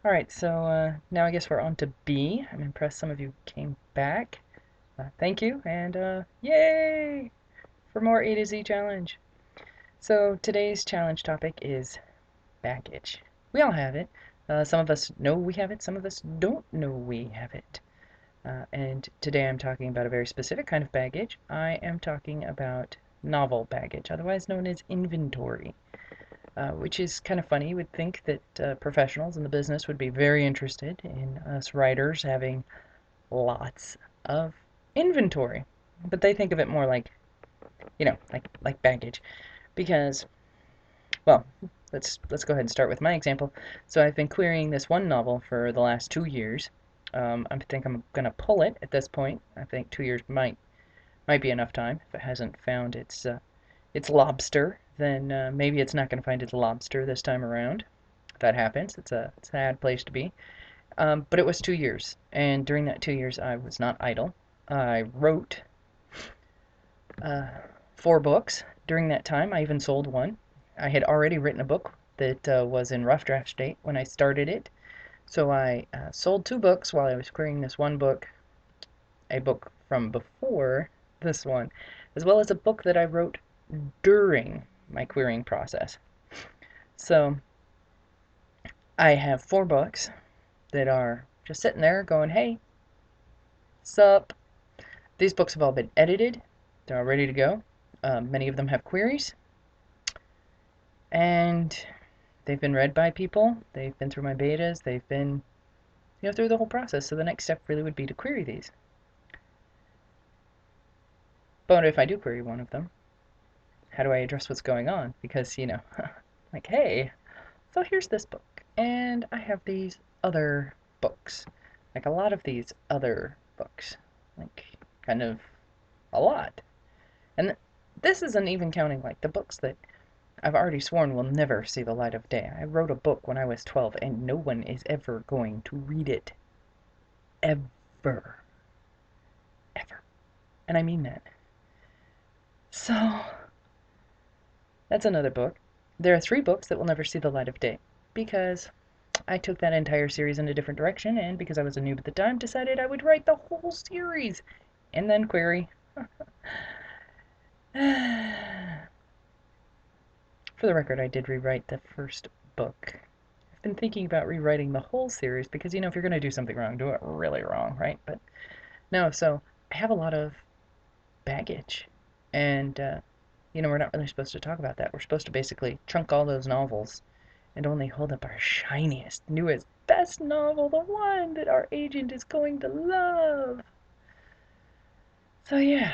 Alright, so now I guess we're on to B. I'm impressed some of you came back. Thank you, and yay for more A to Z challenge. So today's challenge topic is baggage. We all have it. Some of us know we have it, some of us don't know we have it. And today I'm talking about a very specific kind of baggage. I am talking about novel baggage, otherwise known as inventory. Which is kind of funny. You would think that professionals in the business would be very interested in us writers having lots of inventory, but they think of it more like, like baggage. Because, well, let's go ahead and start with my example. So I've been querying this one novel for the last 2 years. I think I'm gonna pull it at this point. I think 2 years might be enough time if it hasn't found its lobster, then maybe it's not going to find its lobster this time around. If that happens, it's a sad place to be. But it was 2 years, and during that 2 years, I was not idle. I wrote uh, 4 books during that time. I even sold one. I had already written a book that was in rough draft state when I started it. So I sold 2 books while I was querying this one book, a book from before this one, as well as a book that I wrote during my querying process. So I have 4 books that are just sitting there going, hey, sup? These books have all been edited. They're all ready to go. Many of them have queries. And they've been read by people. They've been through my betas. They've been, through the whole process. So the next step really would be to query these. But if I do query one of them, how do I address what's going on? Because, like, hey, so here's this book. And I have these other books. Like a lot of these other books. Like, kind of a lot. And this isn't even counting like the books that I've already sworn will never see the light of day. I wrote a book when I was 12 and no one is ever going to read it. Ever. Ever. And I mean that. So, that's another book. There are 3 books that will never see the light of day because I took that entire series in a different direction and because I was a noob at the time decided I would write the whole series and then query. For the record, I did rewrite the first book. I've been thinking about rewriting the whole series because, if you're going to do something wrong, do it really wrong, right? But no, so I have a lot of baggage. And, we're not really supposed to talk about that. We're supposed to basically chunk all those novels and only hold up our shiniest, newest, best novel, the one that our agent is going to love. So, yeah,